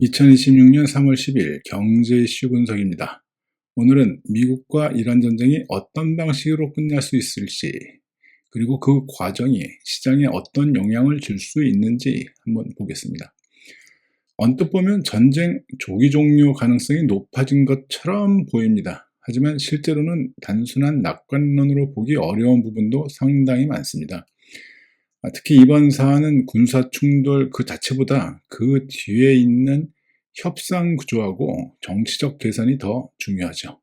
2026년 3월 10일 경제 이슈 분석입니다. 오늘은 미국과 이란 전쟁이 어떤 방식으로 끝날 수 있을지, 그리고 그 과정이 시장에 어떤 영향을 줄 수 있는지 한번 보겠습니다. 언뜻 보면 전쟁 조기 종료 가능성이 높아진 것처럼 보입니다. 하지만 실제로는 단순한 낙관론으로 보기 어려운 부분도 상당히 많습니다. 특히 이번 사안은 군사 충돌 그 자체보다 그 뒤에 있는 협상 구조하고 정치적 계산이 더 중요하죠.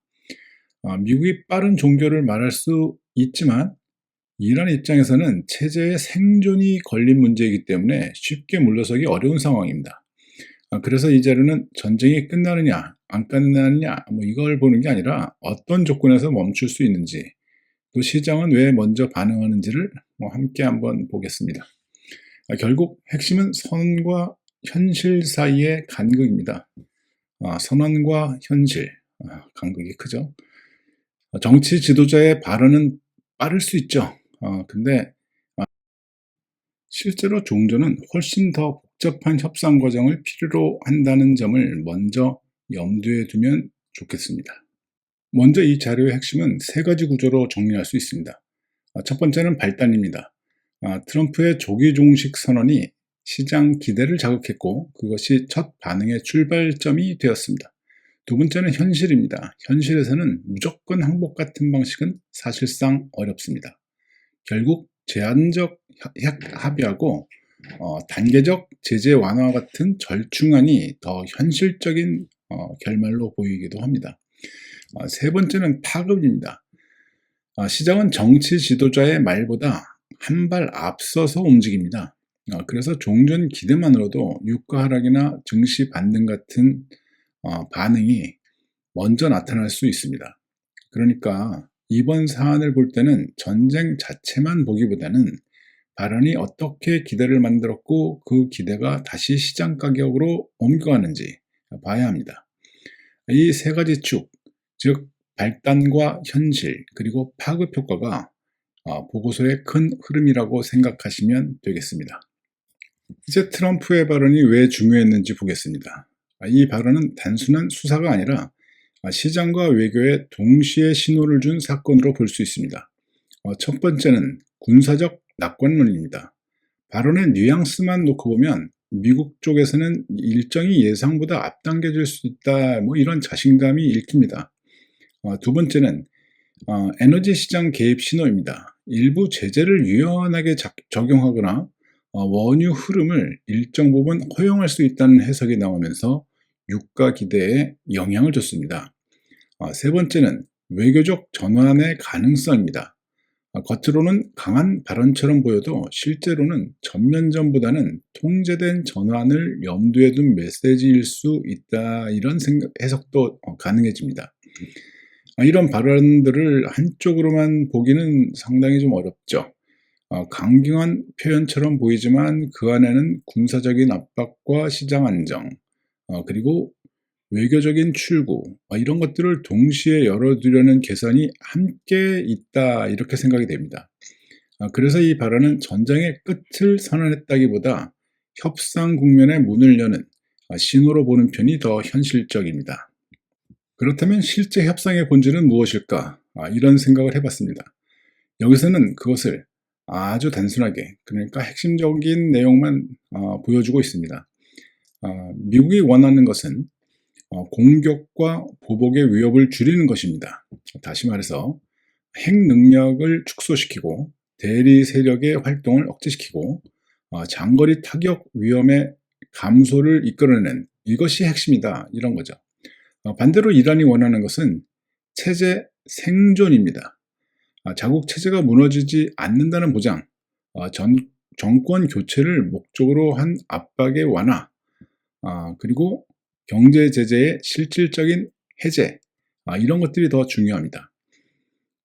미국이 빠른 종결을 말할 수 있지만 이란 입장에서는 체제의 생존이 걸린 문제이기 때문에 쉽게 물러서기 어려운 상황입니다. 그래서 이 자료는 전쟁이 끝나느냐 안 끝나느냐 이걸 보는 게 아니라 어떤 조건에서 멈출 수 있는지, 또 시장은 왜 먼저 반응하는지를 함께 한번 보겠습니다. 결국 핵심은 선언과 현실 사이의 간극입니다. 선언과 현실, 간극이 크죠. 정치 지도자의 발언은 빠를 수 있죠. 근데 실제로 종전은 훨씬 더 복잡한 협상 과정을 필요로 한다는 점을 먼저 염두에 두면 좋겠습니다. 먼저 이 자료의 핵심은 세 가지 구조로 정리할 수 있습니다. 첫 번째는 발단입니다. 트럼프의 조기 종식 선언이 시장 기대를 자극했고 그것이 첫 반응의 출발점이 되었습니다. 두 번째는 현실입니다. 현실에서는 무조건 항복 같은 방식은 사실상 어렵습니다. 결국 제한적 합의하고 단계적 제재 완화 같은 절충안이 더 현실적인 결말로 보이기도 합니다. 세 번째는 파급입니다. 시장은 정치 지도자의 말보다 한 발 앞서서 움직입니다. 그래서 종전 기대만으로도 유가 하락이나 증시 반등 같은 반응이 먼저 나타날 수 있습니다. 그러니까 이번 사안을 볼 때는 전쟁 자체만 보기보다는 발언이 어떻게 기대를 만들었고 그 기대가 다시 시장 가격으로 옮겨가는지 봐야 합니다. 이 세 가지 축, 즉 발단과 현실 그리고 파급 효과가 보고서의 큰 흐름이라고 생각하시면 되겠습니다. 이제 트럼프의 발언이 왜 중요했는지 보겠습니다. 이 발언은 단순한 수사가 아니라 시장과 외교에 동시에 신호를 준 사건으로 볼 수 있습니다. 첫 번째는 군사적 낙관론입니다. 발언의 뉘앙스만 놓고 보면 미국 쪽에서는 일정이 예상보다 앞당겨질 수 있다, 이런 자신감이 읽힙니다. 두 번째는 에너지 시장 개입 신호입니다. 일부 제재를 유연하게 적용하거나 원유 흐름을 일정 부분 허용할 수 있다는 해석이 나오면서 유가 기대에 영향을 줬습니다. 세 번째는 외교적 전환의 가능성입니다. 겉으로는 강한 발언처럼 보여도 실제로는 전면전보다는 통제된 전환을 염두에 둔 메시지일 수 있다, 이런 해석도 가능해집니다. 이런 발언들을 한쪽으로만 보기는 상당히 좀 어렵죠. 강경한 표현처럼 보이지만 그 안에는 군사적인 압박과 시장 안정, 그리고 외교적인 출구, 이런 것들을 동시에 열어두려는 계산이 함께 있다, 이렇게 생각이 됩니다. 그래서 이 발언은 전쟁의 끝을 선언했다기보다 협상 국면의 문을 여는 신호로 보는 편이 더 현실적입니다. 그렇다면 실제 협상의 본질은 무엇일까? 이런 생각을 해봤습니다. 여기서는 그것을 아주 단순하게, 그러니까 핵심적인 내용만 보여주고 있습니다. 미국이 원하는 것은 공격과 보복의 위협을 줄이는 것입니다. 다시 말해서 핵 능력을 축소시키고 대리 세력의 활동을 억제시키고 장거리 타격 위험의 감소를 이끌어내는, 이것이 핵심이다, 이런 거죠. 반대로 이란이 원하는 것은 체제 생존입니다. 자국 체제가 무너지지 않는다는 보장, 정권 교체를 목적으로 한 압박의 완화, 그리고 경제 제재의 실질적인 해제, 이런 것들이 더 중요합니다.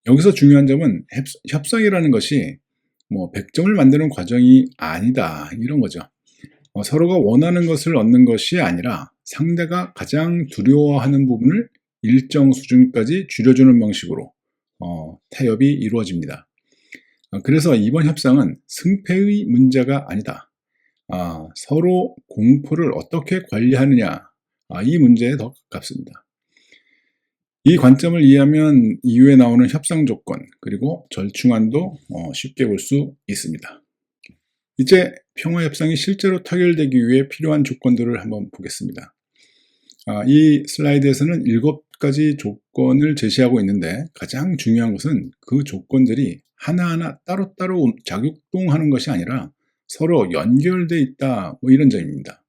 여기서 중요한 점은 협상이라는 것이 100점을 만드는 과정이 아니다, 이런 거죠. 서로가 원하는 것을 얻는 것이 아니라 상대가 가장 두려워하는 부분을 일정 수준까지 줄여주는 방식으로 타협이 이루어집니다. 그래서 이번 협상은 승패의 문제가 아니다. 서로 공포를 어떻게 관리하느냐, 이 문제에 더 가깝습니다. 이 관점을 이해하면 이후에 나오는 협상 조건 그리고 절충안도 쉽게 볼 수 있습니다. 이제 평화협상이 실제로 타결되기 위해 필요한 조건들을 한번 보겠습니다. 이 슬라이드에서는 7가지 조건을 제시하고 있는데 가장 중요한 것은 그 조건들이 하나하나 따로따로 작용하는 것이 아니라 서로 연결되어 있다, 이런 점입니다.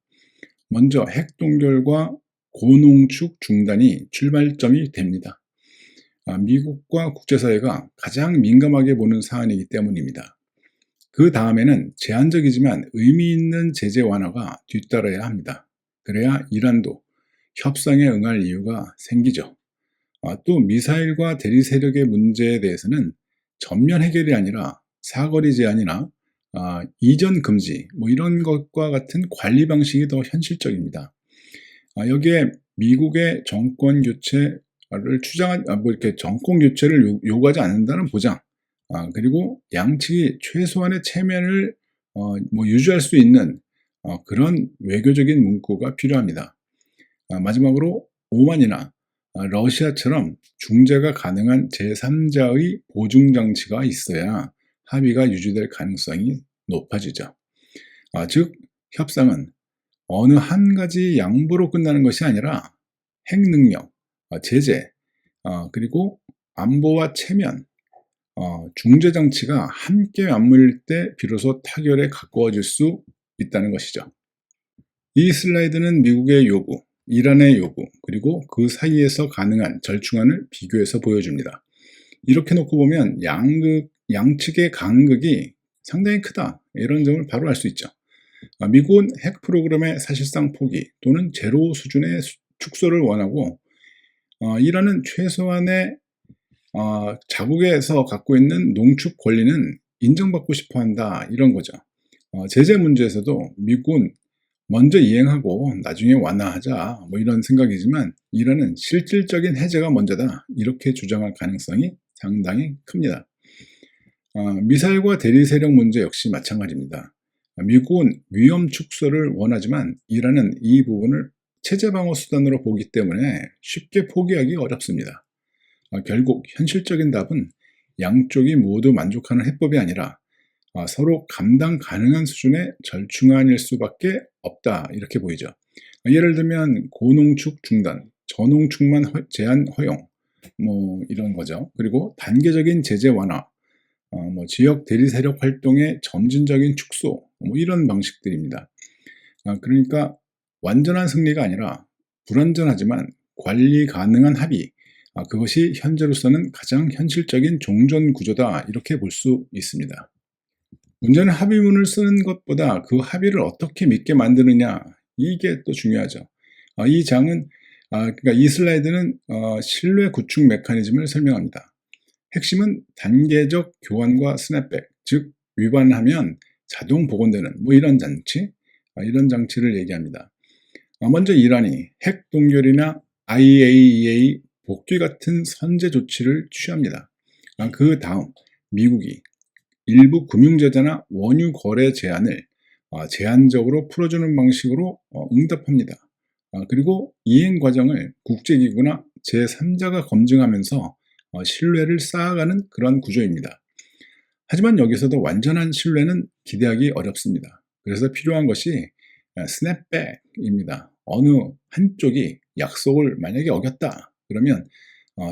먼저 핵동결과 고농축 중단이 출발점이 됩니다. 미국과 국제사회가 가장 민감하게 보는 사안이기 때문입니다. 그 다음에는 제한적이지만 의미 있는 제재 완화가 뒤따라야 합니다. 그래야 이란도 협상에 응할 이유가 생기죠. 또 미사일과 대리 세력의 문제에 대해서는 전면 해결이 아니라 사거리 제한이나 이전 금지 이런 것과 같은 관리 방식이 더 현실적입니다. 여기에 미국의 정권 교체를 이렇게 정권 교체를 요구하지 않는다는 보장, 그리고 양측이 최소한의 체면을 유지할 수 있는 그런 외교적인 문구가 필요합니다. 마지막으로 오만이나 러시아처럼 중재가 가능한 제3자의 보증장치가 있어야 합의가 유지될 가능성이 높아지죠. 즉 협상은 어느 한 가지 양보로 끝나는 것이 아니라 핵능력, 제재, 그리고 안보와 체면, 중재장치가 함께 맞물릴 때 비로소 타결에 가까워질 수 있다는 것이죠. 이 슬라이드는 미국의 요구, 이란의 요구, 그리고 그 사이에서 가능한 절충안을 비교해서 보여줍니다. 이렇게 놓고 보면 양측의 간극이 상당히 크다, 이런 점을 바로 알 수 있죠. 미국은 핵 프로그램의 사실상 포기 또는 제로 수준의 축소를 원하고, 이란은 최소한의 자국에서 갖고 있는 농축 권리는 인정받고 싶어 한다, 이런 거죠. 제재 문제에서도 미국은 먼저 이행하고 나중에 완화하자, 이런 생각이지만 이란은 실질적인 해제가 먼저다, 이렇게 주장할 가능성이 상당히 큽니다. 미사일과 대리 세력 문제 역시 마찬가지입니다. 미국은 위험 축소를 원하지만 이란은 이 부분을 체제 방어 수단으로 보기 때문에 쉽게 포기하기 어렵습니다. 결국 현실적인 답은 양쪽이 모두 만족하는 해법이 아니라 서로 감당 가능한 수준의 절충안일 수밖에 없다, 이렇게 보이죠. 예를 들면 고농축 중단, 저농축만 제한 허용, 이런 거죠. 그리고 단계적인 제재 완화, 지역 대리 세력 활동의 점진적인 축소, 이런 방식들입니다. 그러니까 완전한 승리가 아니라 불완전하지만 관리 가능한 합의, 그것이 현재로서는 가장 현실적인 종전 구조다, 이렇게 볼 수 있습니다. 문제는 합의문을 쓰는 것보다 그 합의를 어떻게 믿게 만드느냐, 이게 또 중요하죠. 이 장은 그러니까 이 슬라이드는 신뢰 구축 메커니즘을 설명합니다. 핵심은 단계적 교환과 스냅백, 즉 위반하면 자동 복원되는 이런 장치, 이런 장치를 얘기합니다. 먼저 이란이 핵 동결이나 IAEA 복귀 같은 선제 조치를 취합니다. 그 다음 미국이 일부 금융제재나 원유 거래 제한을 제한적으로 풀어주는 방식으로 응답합니다. 그리고 이행 과정을 국제기구나 제3자가 검증하면서 신뢰를 쌓아가는 그런 구조입니다. 하지만 여기서도 완전한 신뢰는 기대하기 어렵습니다. 그래서 필요한 것이 스냅백입니다. 어느 한쪽이 약속을 만약에 어겼다, 그러면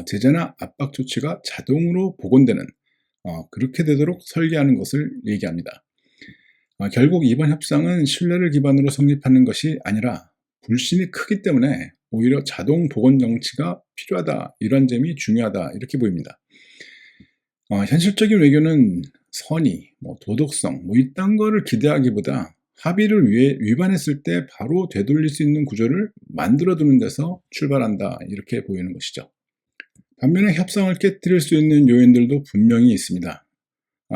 제재나 압박 조치가 자동으로 복원되는, 그렇게 되도록 설계하는 것을 얘기합니다. 결국 이번 협상은 신뢰를 기반으로 성립하는 것이 아니라 불신이 크기 때문에 오히려 자동 복원 장치가 필요하다, 이런 점이 중요하다, 이렇게 보입니다. 현실적인 외교는 선의, 도덕성, 이딴 거를 기대하기보다 합의를 위반했을 때 바로 되돌릴 수 있는 구조를 만들어두는 데서 출발한다, 이렇게 보이는 것이죠. 반면에 협상을 깨뜨릴 수 있는 요인들도 분명히 있습니다.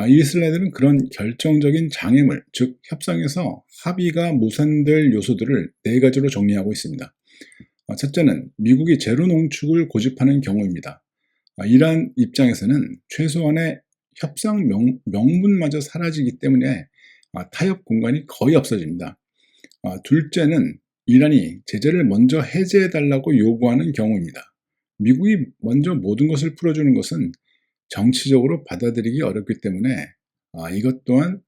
이 슬라이드는 그런 결정적인 장애물, 즉 협상에서 합의가 무산될 요소들을 4가지로 정리하고 있습니다. 첫째는 미국이 제로 농축을 고집하는 경우입니다. 이란 입장에서는 최소한의 협상 명분마저 사라지기 때문에 타협 공간이 거의 없어집니다. 둘째는 이란이 제재를 먼저 해제해 달라고 요구하는 경우입니다. 미국이 먼저 모든 것을 풀어주는 것은 정치적으로 받아들이기 어렵기 때문에 이것 또한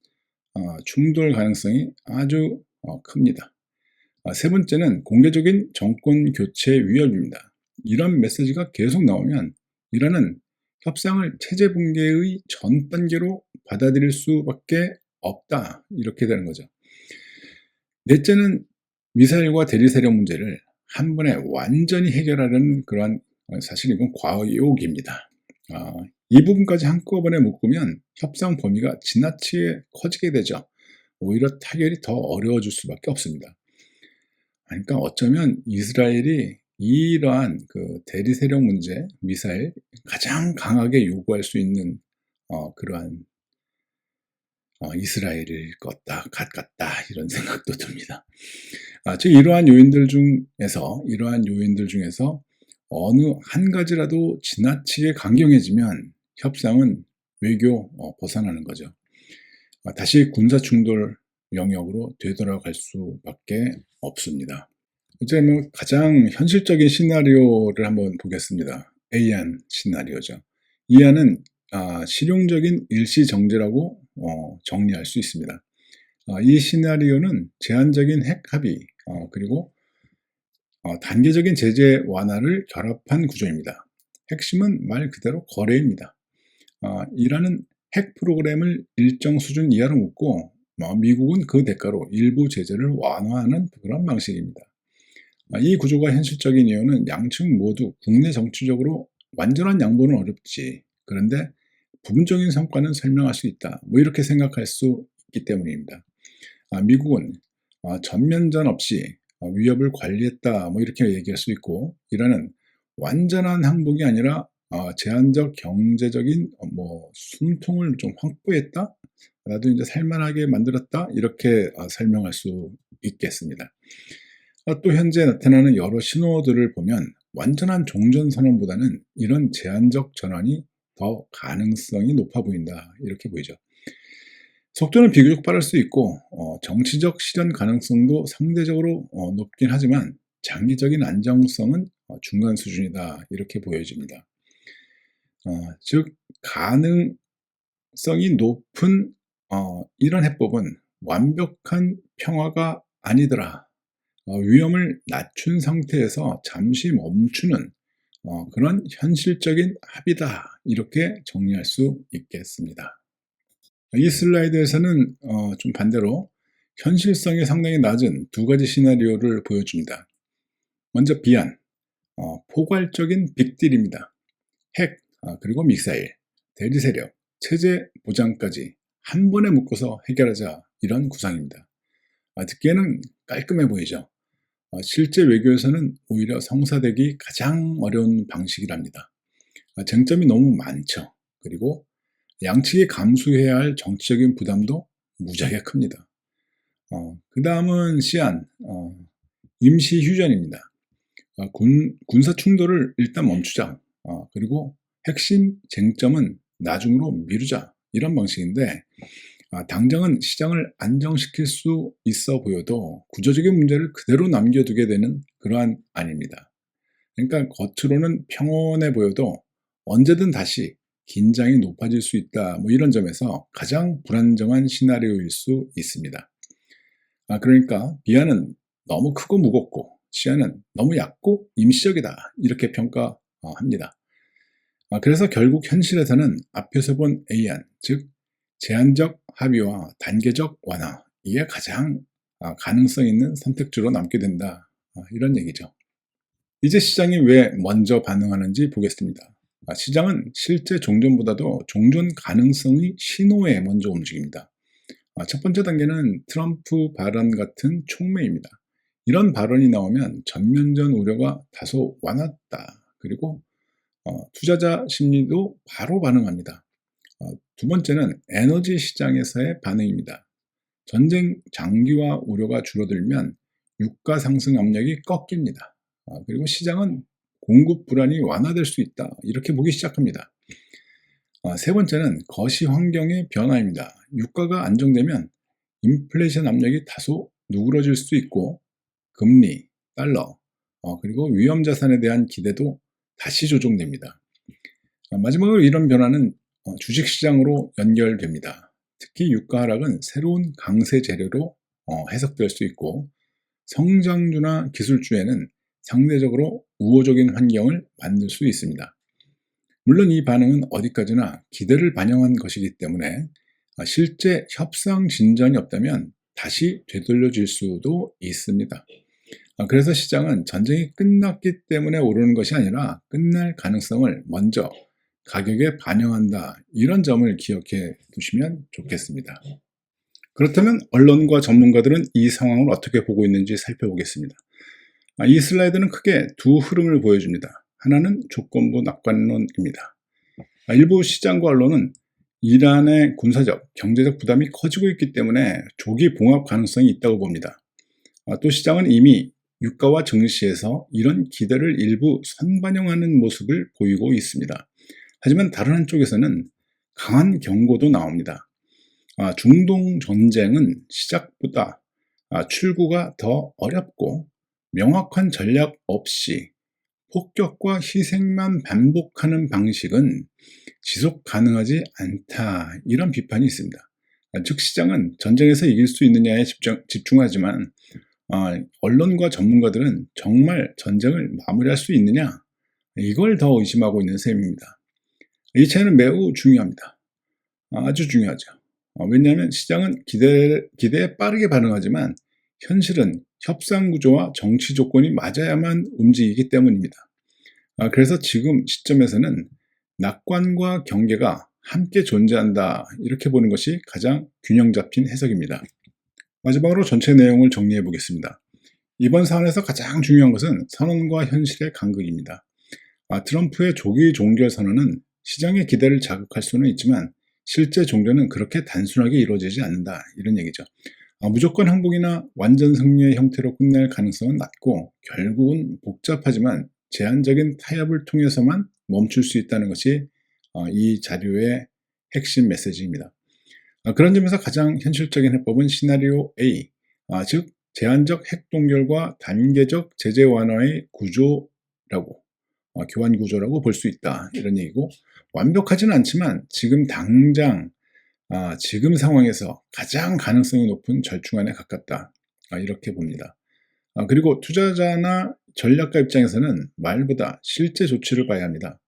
충돌 가능성이 아주 큽니다. 세 번째는 공개적인 정권 교체 위협입니다. 이런 메시지가 계속 나오면 이란은 협상을 체제 붕괴의 전 단계로 받아들일 수밖에 없다. 이렇게 되는 거죠. 넷째는 미사일과 대리세력 문제를 한 번에 완전히 해결하려는 그러한, 사실 이건 과욕입니다. 이 부분까지 한꺼번에 묶으면 협상 범위가 지나치게 커지게 되죠. 오히려 타결이 더 어려워질 수밖에 없습니다. 그러니까 어쩌면 이스라엘이 이러한 그 대리세력 문제, 미사일 가장 강하게 요구할 수 있는 그러한 이스라엘일 것 같다 이런 생각도 듭니다. 즉 이러한 요인들 중에서 어느 한 가지라도 지나치게 강경해지면 협상은 외교 벗어나는 거죠. 다시 군사 충돌 영역으로 되돌아갈 수밖에 없습니다. 이제 가장 현실적인 시나리오를 한번 보겠습니다. A안 시나리오죠. 이 안은 실용적인 일시정지라고 정리할 수 있습니다. 이 시나리오는 제한적인 핵 합의 그리고 단계적인 제재 완화를 결합한 구조입니다. 핵심은 말 그대로 거래입니다. 이란은 핵 프로그램을 일정 수준 이하로 묶고 미국은 그 대가로 일부 제재를 완화하는 그런 방식입니다. 이 구조가 현실적인 이유는 양측 모두 국내 정치적으로 완전한 양보는 어렵지, 그런데 부분적인 성과는 설명할 수 있다, 이렇게 생각할 수 있기 때문입니다. 미국은 전면전 없이 위협을 관리했다, 이렇게 얘기할 수 있고, 이란은 완전한 항복이 아니라 제한적 경제적인 숨통을 좀 확보했다, 나도 이제 살만하게 만들었다, 이렇게 설명할 수 있겠습니다. 또 현재 나타나는 여러 신호들을 보면 완전한 종전선언보다는 이런 제한적 전환이 더 가능성이 높아 보인다, 이렇게 보이죠. 속도는 비교적 빠를 수 있고 정치적 실현 가능성도 상대적으로 높긴 하지만 장기적인 안정성은 중간 수준이다, 이렇게 보여집니다. 즉 가능성이 높은 이런 해법은 완벽한 평화가 아니더라, 위험을 낮춘 상태에서 잠시 멈추는 그런 현실적인 합의다, 이렇게 정리할 수 있겠습니다. 이 슬라이드에서는 좀 반대로 현실성이 상당히 낮은 두 가지 시나리오를 보여줍니다. 먼저 B안, 포괄적인 빅딜입니다. 핵, 그리고 미사일, 대리세력, 체제 보장까지 한 번에 묶어서 해결하자, 이런 구상입니다. 듣기에는 깔끔해 보이죠. 실제 외교에서는 오히려 성사되기 가장 어려운 방식이랍니다. 쟁점이 너무 많죠. 그리고 양측이 감수해야 할 정치적인 부담도 무지하게 큽니다. 그 다음은 C안, 임시휴전입니다. 군사 충돌을 일단 멈추자, 그리고 핵심 쟁점은 나중으로 미루자, 이런 방식인데, 당장은 시장을 안정시킬 수 있어 보여도 구조적인 문제를 그대로 남겨두게 되는 그러한 안입니다. 그러니까 겉으로는 평온해 보여도 언제든 다시 긴장이 높아질 수 있다, 이런 점에서 가장 불안정한 시나리오일 수 있습니다. 그러니까 B안은 너무 크고 무겁고 C안은 너무 얕고 임시적이다, 이렇게 평가합니다. 그래서 결국 현실에서는 앞에서 본 A안, 즉 제한적 합의와 단계적 완화, 이게 가장 가능성 있는 선택지로 남게 된다, 이런 얘기죠. 이제 시장이 왜 먼저 반응하는지 보겠습니다. 시장은 실제 종전보다도 종전 가능성의 신호에 먼저 움직입니다. 첫 번째 단계는 트럼프 발언 같은 촉매입니다. 이런 발언이 나오면 전면전 우려가 다소 완화다, 그리고 투자자 심리도 바로 반응합니다. 두 번째는 에너지 시장에서의 반응입니다. 전쟁 장기화 우려가 줄어들면 유가 상승 압력이 꺾입니다. 그리고 시장은 공급 불안이 완화될 수 있다, 이렇게 보기 시작합니다. 세 번째는 거시 환경의 변화입니다. 유가가 안정되면 인플레이션 압력이 다소 누그러질 수 있고 금리, 달러, 그리고 위험 자산에 대한 기대도 다시 조정됩니다. 마지막으로 이런 변화는 주식시장으로 연결됩니다. 특히 유가 하락은 새로운 강세 재료로 해석될 수 있고 성장주나 기술주에는 상대적으로 우호적인 환경을 만들 수 있습니다. 물론 이 반응은 어디까지나 기대를 반영한 것이기 때문에 실제 협상 진전이 없다면 다시 되돌려질 수도 있습니다. 그래서 시장은 전쟁이 끝났기 때문에 오르는 것이 아니라 끝날 가능성을 먼저 가격에 반영한다. 이런 점을 기억해 두시면 좋겠습니다. 그렇다면 언론과 전문가들은 이 상황을 어떻게 보고 있는지 살펴보겠습니다. 이 슬라이드는 크게 두 흐름을 보여줍니다. 하나는 조건부 낙관론입니다. 일부 시장과 언론은 이란의 군사적, 경제적 부담이 커지고 있기 때문에 조기 봉합 가능성이 있다고 봅니다. 또 시장은 이미 유가와 증시에서 이런 기대를 일부 선반영하는 모습을 보이고 있습니다. 하지만 다른 한쪽에서는 강한 경고도 나옵니다. 중동 전쟁은 시작보다 출구가 더 어렵고 명확한 전략 없이 폭격과 희생만 반복하는 방식은 지속 가능하지 않다. 이런 비판이 있습니다. 즉 시장은 전쟁에서 이길 수 있느냐에 집중하지만 언론과 전문가들은 정말 전쟁을 마무리할 수 있느냐? 이걸 더 의심하고 있는 셈입니다. 이 차이는 매우 중요합니다. 아주 중요하죠. 왜냐하면 시장은 기대에 빠르게 반응하지만 현실은 협상 구조와 정치 조건이 맞아야만 움직이기 때문입니다. 그래서 지금 시점에서는 낙관과 경계가 함께 존재한다. 이렇게 보는 것이 가장 균형 잡힌 해석입니다. 마지막으로 전체 내용을 정리해 보겠습니다. 이번 사안에서 가장 중요한 것은 선언과 현실의 간극입니다. 트럼프의 조기 종결 선언은 시장의 기대를 자극할 수는 있지만 실제 종결은 그렇게 단순하게 이루어지지 않는다. 이런 얘기죠. 무조건 항복이나 완전 승리의 형태로 끝날 가능성은 낮고 결국은 복잡하지만 제한적인 타협을 통해서만 멈출 수 있다는 것이 이 자료의 핵심 메시지입니다. 그런 점에서 가장 현실적인 해법은 시나리오 A, 즉 제한적 핵 동결과 단계적 제재 완화의 구조라고 교환 구조라고 볼 수 있다. 이런 얘기고 완벽하지는 않지만 지금 당장 지금 상황에서 가장 가능성이 높은 절충안에 가깝다. 이렇게 봅니다. 그리고 투자자나 전략가 입장에서는 말보다 실제 조치를 봐야 합니다.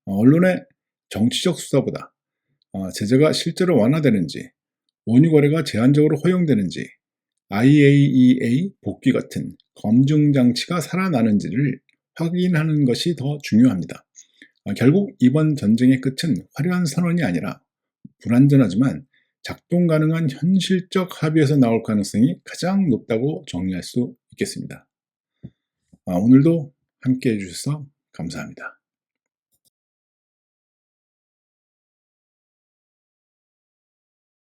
언론의 정치적 수사보다 제재가 실제로 완화되는지, 원유 거래가 제한적으로 허용되는지, IAEA 복귀 같은 검증 장치가 살아나는지를 확인하는 것이 더 중요합니다. 결국 이번 전쟁의 끝은 화려한 선언이 아니라 불완전하지만 작동 가능한 현실적 합의에서 나올 가능성이 가장 높다고 정리할 수 있겠습니다. 오늘도 함께 해주셔서 감사합니다.